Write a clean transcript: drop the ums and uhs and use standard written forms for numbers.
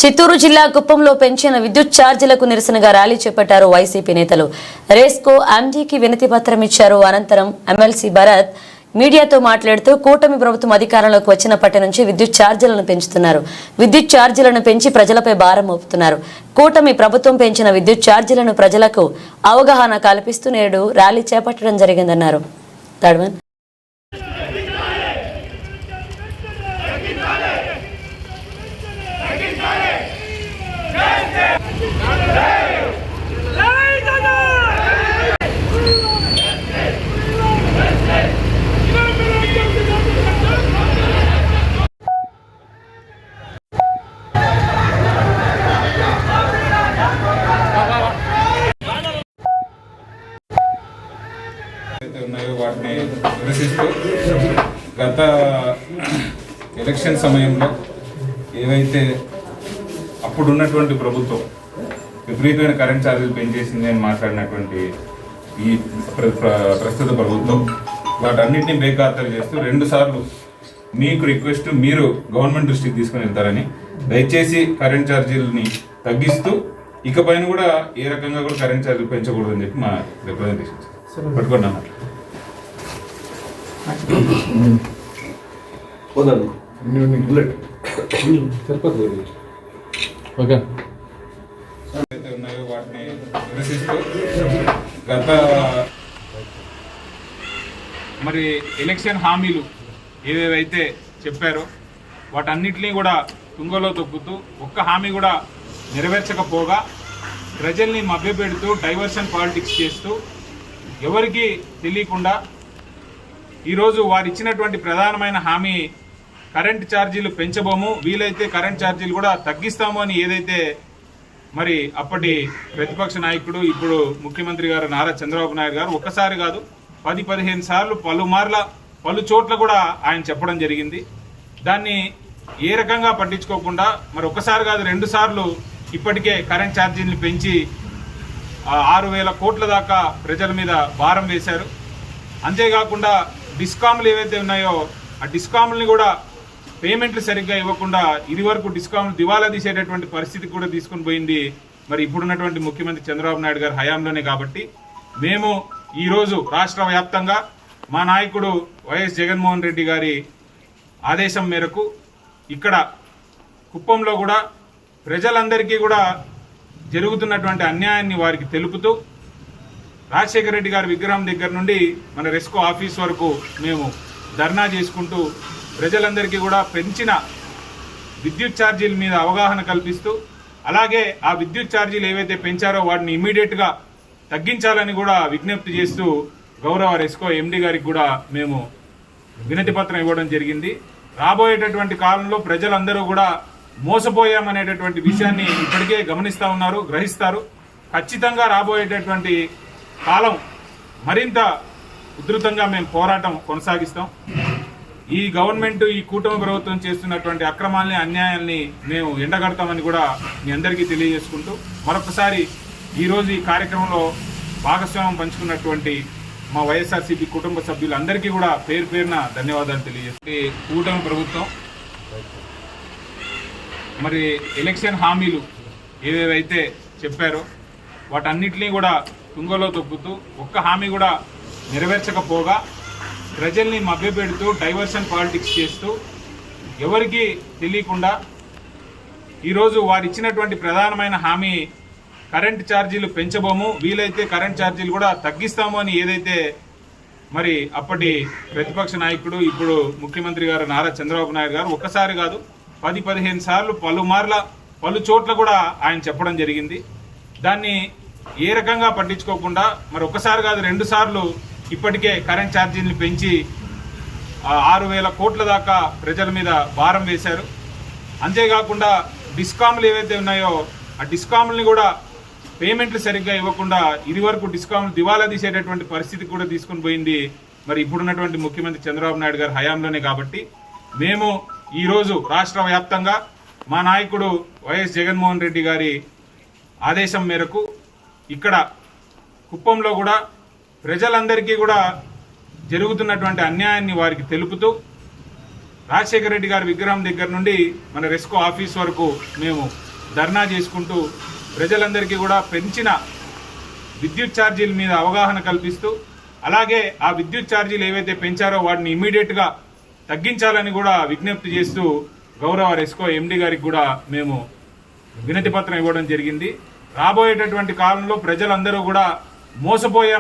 చిత్తూరు జిల్లా కుప్పంలో పెంచిన విద్యుత్ ఛార్జీలకు నిరసనగా ర్యాలీ చేపట్టారు వైసీపీ నేతలు. రేస్కో ఎండీకి వినతి పత్రం ఇచ్చారు. అనంతరం ఎమ్మెల్సీ భరత్ మీడియాతో మాట్లాడుతూ కూటమి ప్రభుత్వం అధికారంలోకి వచ్చినప్పటి నుంచి విద్యుత్ ఛార్జీలను పెంచుతున్నారు. విద్యుత్ ఛార్జీలను పెంచి ప్రజలపై భారం మోపుతున్నారు. కూటమి ప్రభుత్వం పెంచిన విద్యుత్ ఛార్జీలను ప్రజలకు అవగాహన కల్పిస్తూ నేడు ర్యాలీ చేపట్టడం జరిగిందన్నారు. ఉన్నాయో వాటిని నిరసిస్తూ గత ఎలక్షన్ సమయంలో ఏవైతే అప్పుడున్నటువంటి ప్రభుత్వం విపరీతమైన కరెంట్ ఛార్జీలు పెంచేసింది అని మాట్లాడినటువంటి ఈ ప్రస్తుత ప్రభుత్వం వాటన్నిటిని బేఖాతరు చేస్తూ 2 సార్లు మీకు రిక్వెస్ట్ మీరు గవర్నమెంట్ దృష్టికి తీసుకుని వెళ్తారని, దయచేసి కరెంట్ ఛార్జీలని తగ్గిస్తూ ఇకపైన కూడా ఏ రకంగా కూడా కరెంట్ ఛార్జీలు పెంచకూడదని చెప్పి మా రిప్రజెంటేషన్ పట్టుకోండి అన్నమాట. ఉన్నాయో వాటిని నిరసిస్తూ గత మరి ఎలక్షన్ హామీలు ఏవేవైతే చెప్పారో వాటన్నిటినీ కూడా తుంగలో తొక్కుతూ ఒక్క హామీ కూడా నెరవేర్చకపోగా ప్రజల్ని మభ్యపెడుతూ డైవర్షన్ పాలిటిక్స్ చేస్తూ ఎవరికి తెలియకుండా ఈరోజు వారు ఇచ్చినటువంటి ప్రధానమైన హామీ కరెంట్ ఛార్జీలు పెంచబోము, వీలైతే కరెంట్ ఛార్జీలు కూడా తగ్గిస్తాము అని ఏదైతే మరి అప్పటి ప్రతిపక్ష నాయకుడు ఇప్పుడు ముఖ్యమంత్రి గారు నారా చంద్రబాబు నాయుడు గారు ఒక్కసారి కాదు 10-15 సార్లు పలు చోట్ల కూడా ఆయన చెప్పడం జరిగింది. దాన్ని ఏ రకంగా పట్టించుకోకుండా మరి ఒక్కసారి కాదు 2 సార్లు ఇప్పటికే కరెంట్ ఛార్జీలను పెంచి 6,000 కోట్ల దాకా ప్రజల మీద భారం వేశారు. అంతేకాకుండా డిస్కామ్లు ఏవైతే ఉన్నాయో ఆ డిస్కామ్లని కూడా పేమెంట్లు సరిగ్గా ఇవ్వకుండా ఇది వరకు డిస్కామ్లు దివాలా తీసేటటువంటి పరిస్థితి కూడా తీసుకుని పోయింది మరి ఇప్పుడున్నటువంటి ముఖ్యమంత్రి చంద్రబాబు నాయుడు గారి హయాంలోనే. కాబట్టి మేము ఈరోజు రాష్ట్ర వ్యాప్తంగా మా నాయకుడు వైఎస్ జగన్మోహన్ రెడ్డి గారి ఆదేశం మేరకు ఇక్కడ కుప్పంలో కూడా ప్రజలందరికీ కూడా జరుగుతున్నటువంటి అన్యాయాన్ని వారికి తెలుపుతూ రాజశేఖర రెడ్డి గారి విగ్రహం దగ్గర నుండి మన రెస్కో ఆఫీస్ వరకు మేము ధర్నా చేసుకుంటూ ప్రజలందరికీ కూడా పెంచిన విద్యుత్ ఛార్జీల మీద అవగాహన కల్పిస్తూ అలాగే ఆ విద్యుత్ ఛార్జీలు ఏవైతే పెంచారో వాటిని ఇమ్మీడియట్గా తగ్గించాలని కూడా విజ్ఞప్తి చేస్తూ గౌరవ రెస్కో ఎండి గారికి కూడా మేము వినతి పత్రం ఇవ్వడం జరిగింది. రాబోయేటటువంటి కాలంలో ప్రజలందరూ కూడా మోసపోయామనేటటువంటి విషయాన్ని ఇప్పటికే గమనిస్తూ ఉన్నారు, గ్రహిస్తారు. ఖచ్చితంగా రాబోయేటటువంటి కాలం మరింత ఉధృతంగా మేము పోరాటం కొనసాగిస్తాం. ఈ గవర్నమెంట్ ఈ కూటమి ప్రభుత్వం చేస్తున్నటువంటి అక్రమాలని అన్యాయాల్ని మేము ఎండగడతామని కూడా మీ అందరికీ తెలియజేసుకుంటూ మరొకసారి ఈరోజు ఈ కార్యక్రమంలో భాగస్వామ్యం పంచుకున్నటువంటి మా వైఎస్ఆర్సీపీ కుటుంబ సభ్యులందరికీ కూడా పేరు పేరున ధన్యవాదాలు తెలియజేస్తుంది. కూటమి ప్రభుత్వం మరి ఎలక్షన్ హామీలు ఏవేవైతే చెప్పారో వాటన్నిటినీ కూడా తుంగలో తొక్కుతూ ఒక్క హామీ కూడా నెరవేర్చకపోగా ప్రజల్ని మభ్యపెడుతూ డైవర్షన్ పాలిటిక్స్ చేస్తూ ఎవరికి తెలియకుండా ఈరోజు వారు ఇచ్చినటువంటి ప్రధానమైన హామీ కరెంట్ ఛార్జీలు పెంచబోము, వీలైతే కరెంట్ ఛార్జీలు కూడా తగ్గిస్తాము అని ఏదైతే మరి అప్పటి ప్రతిపక్ష నాయకుడు ఇప్పుడు ముఖ్యమంత్రి గారు నారా చంద్రబాబు నాయుడు గారు ఒక్కసారి కాదు 10-15 సార్లు పలు చోట్ల కూడా ఆయన చెప్పడం జరిగింది. దాన్ని ఏ రకంగా పట్టించుకోకుండా మరి ఒక్కసారి కాదు 2 సార్లు ఇప్పటికే కరెంట్ ఛార్జీలను పెంచి 6,000 కోట్ల దాకా ప్రజల మీద భారం వేశారు. అంతేకాకుండా డిస్కామ్లు ఏవైతే ఉన్నాయో ఆ డిస్కామ్లని కూడా పేమెంట్లు సరిగ్గా ఇవ్వకుండా ఇది వరకు డిస్కామ్లు దివాలా తీసేటటువంటి పరిస్థితి కూడా తీసుకుని పోయింది మరి ఇప్పుడున్నటువంటి ముఖ్యమంత్రి చంద్రబాబు నాయుడు గారి హయాంలోనే. కాబట్టి మేము ఈరోజు రాష్ట్ర వ్యాప్తంగా మా నాయకుడు వైఎస్ జగన్మోహన్ రెడ్డి గారి ఆదేశం మేరకు ఇక్కడ కుప్పంలో కూడా ప్రజలందరికీ కూడా జరుగుతున్నటువంటి అన్యాయాన్ని వారికి తెలుపుతూ రాజశేఖర రెడ్డి గారి విగ్రహం దగ్గర నుండి మన రెస్కో ఆఫీస్ వరకు మేము ధర్నా చేసుకుంటూ ప్రజలందరికీ కూడా పెంచిన విద్యుత్ ఛార్జీల మీద అవగాహన కల్పిస్తూ అలాగే ఆ విద్యుత్ ఛార్జీలు ఏవైతే పెంచారో వాటిని ఇమ్మీడియట్గా తగ్గించాలని కూడా విజ్ఞప్తి చేస్తూ గౌరవ రెస్కో ఎండి గారికి కూడా మేము వినతి పత్రం ఇవ్వడం జరిగింది. రాబోయేటటువంటి కాలంలో ప్రజలందరూ కూడా మోసపోయాం